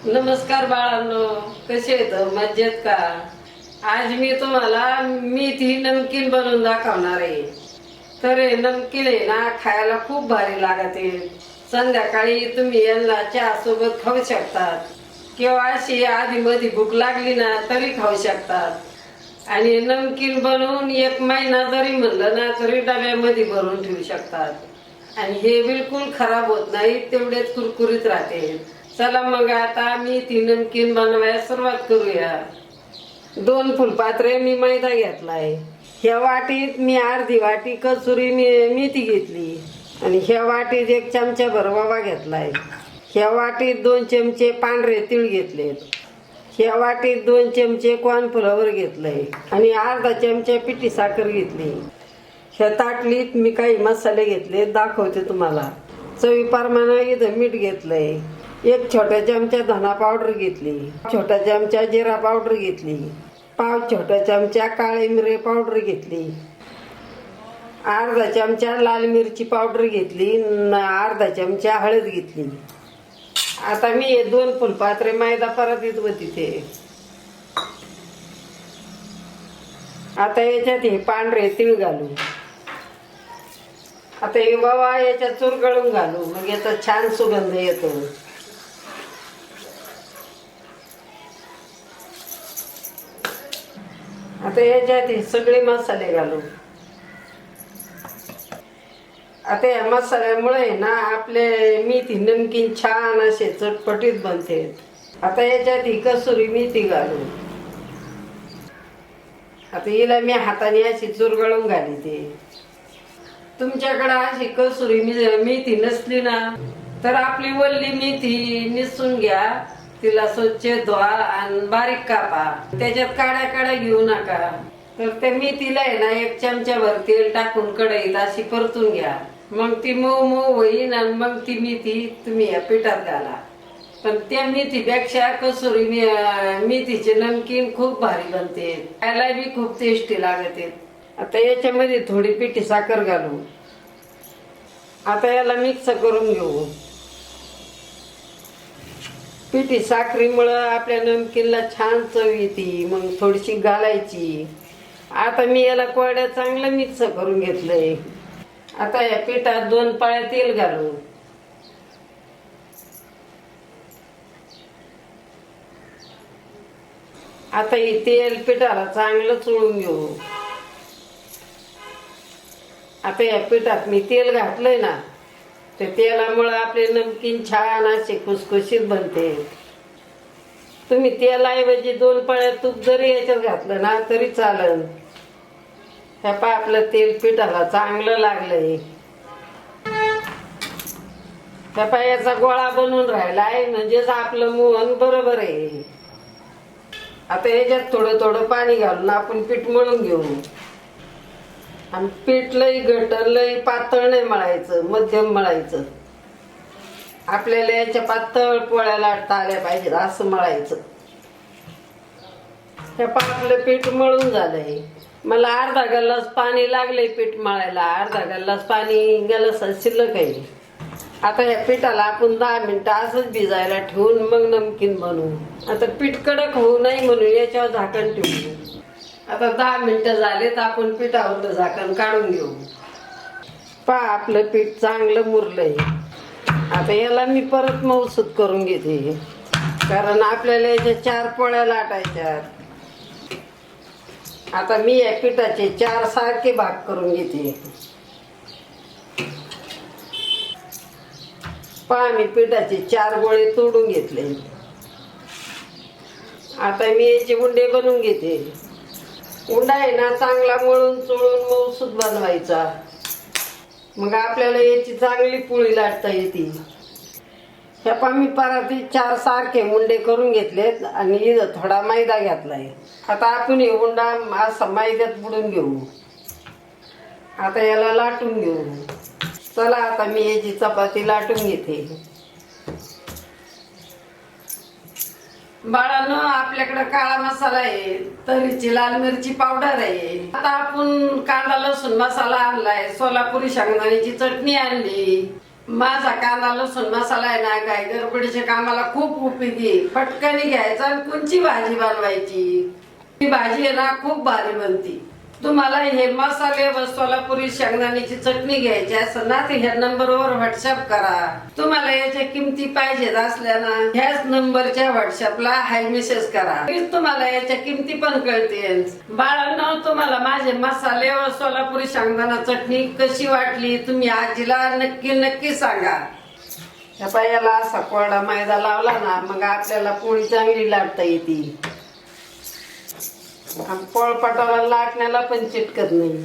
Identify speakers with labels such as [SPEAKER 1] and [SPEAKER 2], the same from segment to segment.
[SPEAKER 1] नमस्कार बाळांनो, कसे आहेत? मजेत का? आज मी तुम्हाला मेथी नमकीन बनवून दाखवणार आहे. तर हे नमकीन आहे ना, खायला खूप भारी लागते. संध्याकाळी तुम्ही यांना चहा सोबत खाऊ शकतात किंवा अशी आधी मध्ये भूक लागली ना तरी खाऊ शकतात. आणि नमकीन बनवून 1 महिना जरी म्हणलं ना तरी डब्यामध्ये भरून ठेवू शकतात. आणि हे बिलकुल खराब होत नाही, तेवढेच कुरकुरीत राहते. चला मग आता मी ती नमकीन बनवायला सुरुवात करूया. 2 फुलपात्रे मी मैदा घेतलाय. ह्या वाटीत मी अर्धी वाटी कसुरी मेथी घेतली आणि ह्या वाटीत 1 चमचा रवा घेतलाय. ह्या वाटीत 2 चमचे पांढरे तीळ घेतलेत. ह्या वाटीत 2 चमचे कॉर्नफ्लॉवर घेतलंय आणि अर्धा चमचा पिठी साखर घेतली. ह्या ताटलीत मी काही मसाले घेतले, दाखवते तुम्हाला. चवीप्रमाणे इथं मीठ घेतलंय. 1 छोटा चमचा धना पावडर घेतली. छोटा चमचा जिरा पावडर घेतली. पाव छोटा चमचा काळी मिरी पावडर घेतली. अर्धा चमचा लाल मिरची पावडर घेतली. अर्धा चमचा हळद घेतली. आता मी हे 2 फुलपात्रे मैदा परत होती ते. आता याच्यात हे पांढरे तीळ घालू. आता हे बाबा याच्यात चुरगळून घालू, मग याचा छान सुगंध येतो. आता याच्यात हे सगळे मसाले घालू. आता या मसाल्यामुळे ना आपले मेथी नमकीन छान असे चटपटीत बनते. आता याच्यात ही कसुरी मेथी घालू. आता हिला मी हाताने अशी चुरगळून घालीते. तुमच्याकडे अशी कसुरी मेथी नसली ना तर आपली वल्ली मेथी निसून घ्या, तिला स्वच्छ धुवा आणि बारीक कापा. त्याच्यात काड्या काड्या घेऊ नका. तर त्या मेथीला आहे ना 1 चमचा भर तेल टाकून कढईत अशी परतून घ्या. मग ती मऊ मऊ होईल आणि मग ती मेथी तुम्ही या पिठात घाला. पण त्या मेथीपेक्षा कसुरी मेथीचे नमकीन खूप भारी बनते, खायला बी खूप टेस्टी लागते. आता याच्यामध्ये थोडी पिठी साखर घालू. आता याला मिक्स करून घेऊ. पिठी साखरीमुळं आपल्या नमकीनला छान चव येते. मग थोडीशी घालायची. आता मी याला कोरड्या चांगलं मिक्स करून घेतलंय. आता या पिठात 2 पळ्या तेल घालू. आता हे तेल पिठाला चांगलं चोळून घेऊ. आता या पिठात मी तेल घातलंय ना, ते तेलामुळे आपले नमकीन छान असे खुसखुशीत बनते. तुम्ही तेलाऐवजी 2 पळ्या तूप जरी याच्यात घातलं ना तरी चालेल. ह्या पा आपलं तेल पिठाला चांगलं लागलंय. ह्या पा याचा गोळा बनून राहिलाय, म्हणजेच आपलं मोहन बरोबर आहे. आता याच्यात थोडं थोडं पाणी घालून आपण पीठ मळून घेऊ. आणि पीठ लई घट्ट लई पातळ नाही मळायचं, मध्यम मळायचं. आपल्याला याच्या पातळ पोळ्या लाटता आल्या पाहिजेत असं मळायचं. हे आपलं पीठ मळून झालंय. मला अर्धा गल्लास पाणी लागलंय पीठ मळायला. अर्धा गल्लास पाणी गल्लास शिल्लक आहे. आता या पिठाला आपण 10 मिनिटं असंच भिजायला ठेवून मग नमकीन बनवू. आता पीठ कडक होऊ नये म्हणून याच्यावर झाकण ठेवू. आता 10 मिनिटं झालेत, आपण पिठावरलं झाकण काढून घेऊ. पहा आपलं पीठ चांगलं मुरलंय. आता याला मी परत मऊसूत करून घेते, कारण आपल्याला याच्या 4 पोळ्या लाटायच्यात. आता मी या पिठाचे 4 सारखे भाग करून घेते. पहा मी पिठाचे 4 गोळे तोडून घेतले. आता मी याचे उंडे बनवून घेते. उंडा आहे ना चांगला मळून चोळून मऊसूत बनवायचा. मग आपल्याला याची चांगली पोळी लाटता येते. ह्या पा मी परातीत 4 सारखे उंडे करून घेतलेत आणि इथं थोडा मैदा घेतलाय. आता आपण हे उंडा असा मैद्यात बुडून घेऊ. आता याला लाटून घेऊ. चला आता मी याची चपाती लाटून घेते. बाळांनो, आपल्याकडे काळा मसाला आहे, तरीची लाल मिरची पावडर आहे. आता आपण कांदा लसूण मसाला आणलाय, सोलापुरी शेंगदाण्याची चटणी आणली, माझा कांदा लसूण मसाला आहे ना काय गडबडीच्या कामाला खूप उपयोगी, पटकन घ्यायचा आणि कोणची भाजी बनवायची. ही भाजी आहे ना खूप भारी बनती. तुम्हाला हे मसाले व सोलापुरी शेंगदाण्याची चटणी घ्यायची असेल ना तर ह्या नंबरवर व्हॉट्सअप करा. तुम्हाला याच्या किमती पाहिजेत असल्या ना ह्याच नंबरच्या व्हॉट्सअपला हाय मेसेज करा. तुम्हाला याच्या किमती पण कळतील. बाळांनो, तुम्हाला माझे मसाले व सोलापुरी शेंगदाणा चटणी कशी वाटली तुम्ही आजीला नक्की नक्की सांगा. याला असा कोरडा मैदा लावला ना मग आपल्याला पोळी चांगली लाटता येते. पोळपाटाला लाटण्याला पण चिटकत नाही.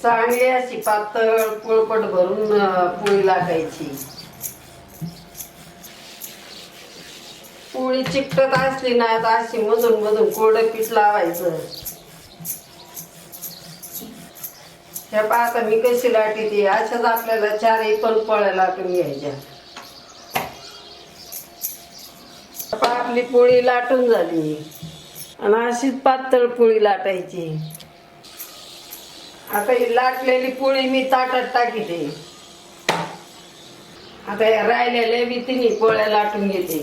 [SPEAKER 1] चांगली अशी पातळ पोळपट भरून पोळी लाटायची. पोळी चिकटत असली ना तर अशी मधून मधून कोरडं पीठ लावायचं. ह्या पाहता मी कशी लाटते. अशाच आपल्याला 4 पण पोळ्या लाटून घ्यायच्या. आपली पोळी लाटून झाली आणि अशीच पातळ पोळी लाटायची. आता ही लाटलेली पोळी मी ताटात टाकीते. आता या राहिलेल्या बी तिन्ही पोळ्या लाटून घेते.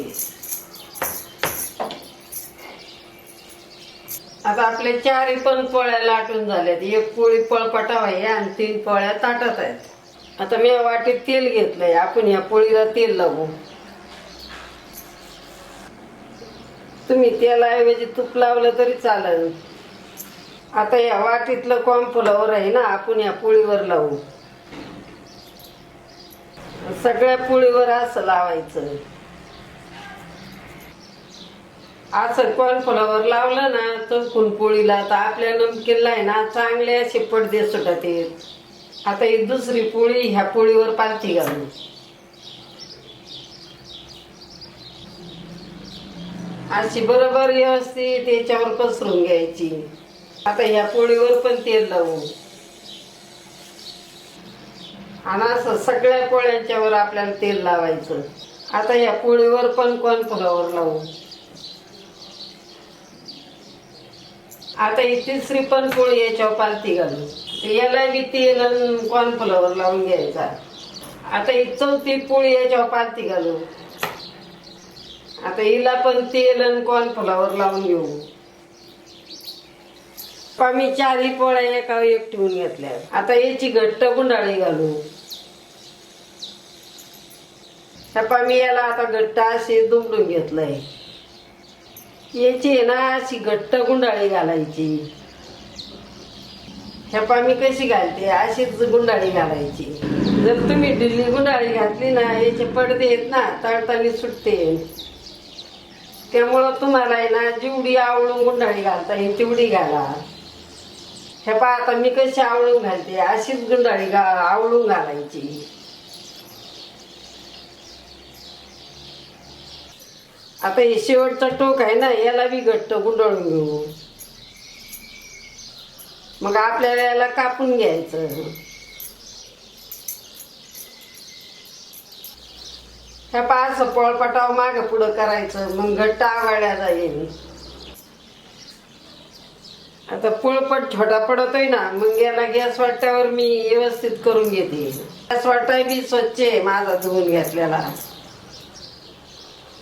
[SPEAKER 1] आता आपले 4 पण पोळ्या लाटून झाल्यात. एक पोळी पळपटाव आहे आणि 3 पोळ्या ताटात आहेत. आता मी वाटीत तेल घेतलंय. आपण या पोळीला तेल लावू. तुम्ही तेलाऐवजी तूप लावलं तरी चालेल. आता या वाटीतलं कॉर्नफ्लॉवर आहे ना आपण या पोळीवर लावू. सगळ्या पोळीवर असं लावायचं. असं कॉर्नफ्लॉवर लावलं ना चौकून पोळीला तर आपल्या नमकीनला आहे ना चांगले असे पडदे सुटत आहेत. आता ही दुसरी पोळी ह्या पोळीवर पालथी घालू. अशी बरोबर व्यवस्थित याच्यावर पसरून घ्यायची. आता ह्या पोळीवर पण तेल लावू आणि असं सगळ्या पोळ्यांच्यावर आपल्याला तेल लावायचं. आता ह्या पोळीवर पण कॉर्नफ्लॉवर लावू. आता ही तिसरी पण पोळी याच्यावर पालथी घालू. याला बी तेल आणि कॉर्नफ्लॉवर लावून घ्यायचा. आता ही चौथी पोळी याच्यावर पालथी घालू. आता हिला पण तेल आणि कॉर्नफ्लॉवर लावून घेऊ. मी 4 पोळ्या एकावर एक ठेवून घेतल्या. आता याची घट्ट गुंडाळी घालू. मी याला आता घट्ट असे दुमडून घेतलंय. याची आहे ना अशी घट्ट गुंडाळी घालायची. मी कशी घालते अशीच गुंडाळी घालायची. जर तुम्ही ढिल्ली गुंडाळी घातली ना याचे पडदे आहेत ना तळताना सुटते. त्यामुळं तुम्हाला आहे ना जेवढी आवळून गुंडाळी घालता येईल तेवढी घाला. आता मी कशी आवळून घालते अशीच गुंडाळी आवळून घालायची. आता हे शेवटचा टोक आहे ना याला बी घट्ट गुंडाळून घेऊ. मग आपल्याला याला कापून घ्यायचं. असं पोळपाटाव मागं पुढं करायचं मग घट्ट आवळल्या जाईल. आता पोळपट छोटा पडतोय ना मग याला गॅस वाट्यावर मी व्यवस्थित करून घेते. गॅस वाटा बी स्वच्छ आहे माझा धुवून घेतलेला.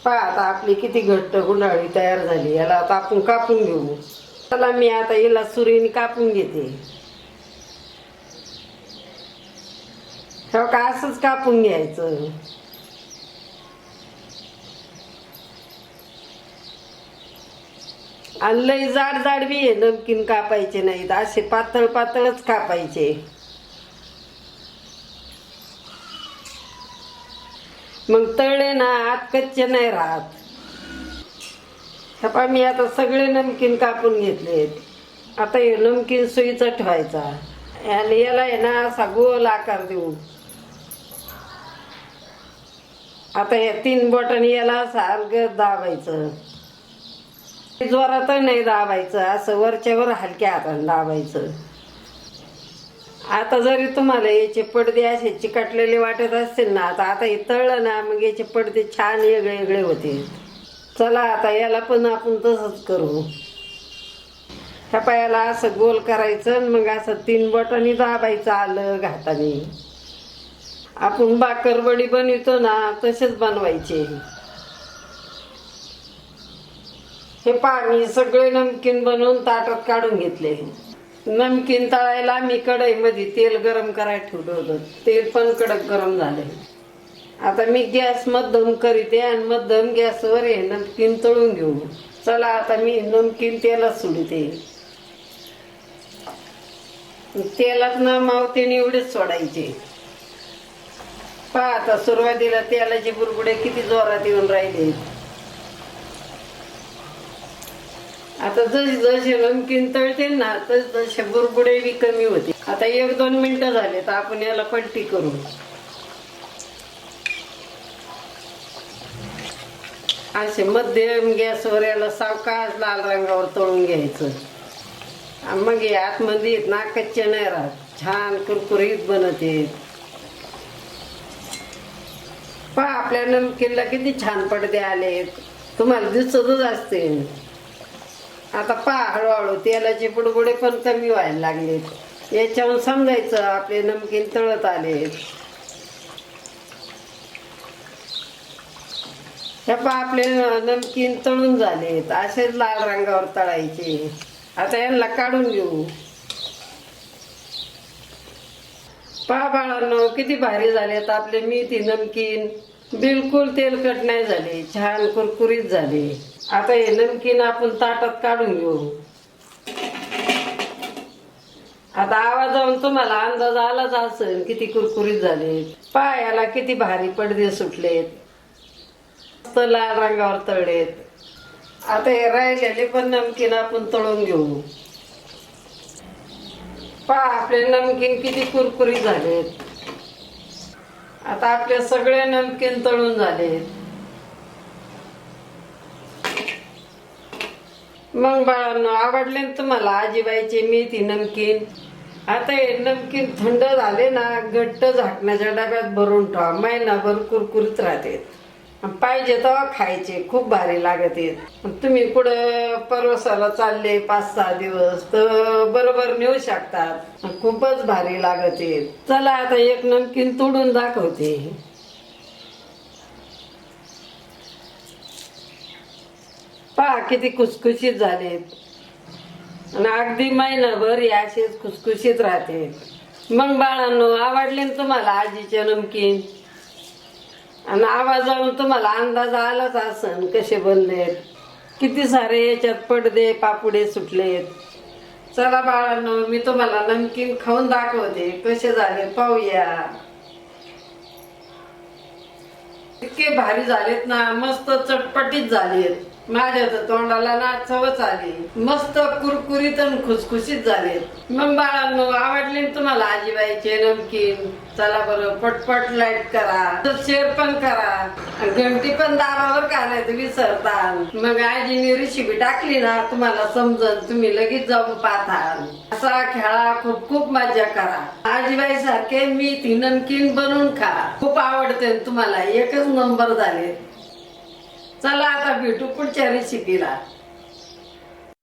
[SPEAKER 1] आता आपली किती घट्ट गुंडाळी तयार झाली. याला आता आपण कापून घेऊ. चला मी आता याला सुरीने कापून घेते. असंच कापून घ्यायचं. आणि लई जाड जाड बी आहे नमकीन कापायचे नाहीत. असे पातळ पातळच कापायचे. मग तळले ना आत कच्चे नाही राहत. मी आता सगळे नमकीन कापून घेतलेत. आता हे नमकीन सुईचा ठेवायचा आणि याला आहे ना असा गोल आकार देऊ. आता या 3 बोटांनी याला सारखं दाबायचं. जोरात नाही दाबायचं. असं वरच्यावर हलक्या हाताने दाबायचं. आता जरी तुम्हाला याचे पडदे असे चिकटलेले वाटत असतील ना आता हे तळलं ना मग याचे पडदे छान वेगळे वेगळे होते. चला आता याला पण आपण तसंच करू. ह्या पायाला असं गोल करायचं मग असं 3 बोटांनी दाबायचं आलं हाताने. आपण बाकरवडी बनवतो ना तसेच बनवायचे. हे पाणी सगळे नमकीन बनवून ताटात काढून घेतले. नमकीन तळायला मी कढईमध्ये तेल गरम करायला ठेवलं होतं. तेल पण कडक गरम झाले. आता मी गॅस मध्यम करीते आणि मध्यम गॅसवर हे नमकीन तळून घेऊ. चला आता मी नमकीन तेलात सोडते. तेलात न मावते एवढेच सोडायचे. पहा आता सुरुवातीला तेलाचे बुडबुडे किती जोरात येऊन राहिले. आता जसे नमकीन तळते ना तसे बुडबुडे बी कमी होते. आता 1-2 मिनिटं झाले तर आपण याला पलटी करू. असे मध्यम गॅसवर याला सावकाश लाल रंगावर तळून घ्यायचं. मग हे आतमध्ये येत ना कच्चे नाही राहत, छान कुरकुरीत बनते. पहा आपल्या नमकीनला किती छान पडदे आलेत, तुम्हाला दिसतच असते. आता पहा हळूहळू तेलाचे बुडबुडे पण कमी व्हायला लागलेत. याच्यावरून समजायचं आपले नमकीन तळत आलेत. हे पहा आपले नमकीन तळून झालेत. असेच लाल रंगावर तळायचे. आता यांना काढून घेऊ. पहा बाळांनो किती भारी झालेत आपले मेथी नमकीन. बिलकुल तेलकट नाही झाले, छान कुरकुरीत झाले. आता हे नमकीन आपण ताटात काढून घेऊ. आता आवाजावरून तुम्हाला अंदाज आलाच असेल किती कुरकुरीत झाले. पहा याला किती भारी पडदे सुटलेत, मस्त लाल रंगावर तळलेत. आता हे राहिलेले पण नमकीन आपण तळून घेऊ. पहा आपले नमकीन किती कुरकुरीत झालेत. आता आपले सगळे नमकीन तळून झालेत. मग बाळांनो आवडले तुम्हाला आजीबाईचे मेथी नमकीन. आता हे नमकीन थंड झाले ना घट्ट झाकण्याच्या डब्यात भरून ठेवा. महिनाभर कुरकुरीत राहते. पाहिजे तेव्हा खायचे, खूप भारी लागते. तुम्ही कुठं परवसाला चालले 5-6 दिवस तर बरोबर नेऊ शकतात. खूपच भारी लागते. चला आता एक नमकीन तोडून दाखवते. पहा किती खुसखुशीत झालेत आणि अगदी महिनाभर हे असेच खुसखुशीत राहते. मग बाळांनो आवडले तुम्हाला आजीचे नमकीन आणि आवाजावरून तुम्हाला अंदाज आलाच असन कसे बनलेत. किती सारे याच्यात पडदे पापुडे सुटलेत. चला बाळांनो मी तुम्हाला नमकीन खाऊन दाखवते कसे झाले पाहूया. इतके भारी झालेत ना, मस्त चटपटीत झालेत. माझ्या तर तोंडाला ना चवच आली. मस्त कुरकुरीत आणि खुसखुशीत झालेत. मग बाळांनो आवडले तुम्हाला आजीबाईचे नमकीन. चला बरं पटपट लाईक करा, शेअर पण करा, घंटी पण दारावर घालायचं विसरता. मग आजीने रेसिपी टाकली ना तुम्हाला समजल, तुम्ही लगेच जाऊन पाहताल. असा खेळा, खूप खूप मजा करा. आजीबाई सारखे मेथी नमकीन बनवून खा, खूप आवडते तुम्हाला. एकच नंबर झाले. चला आता भेटू पुढच्या रेसिपीला.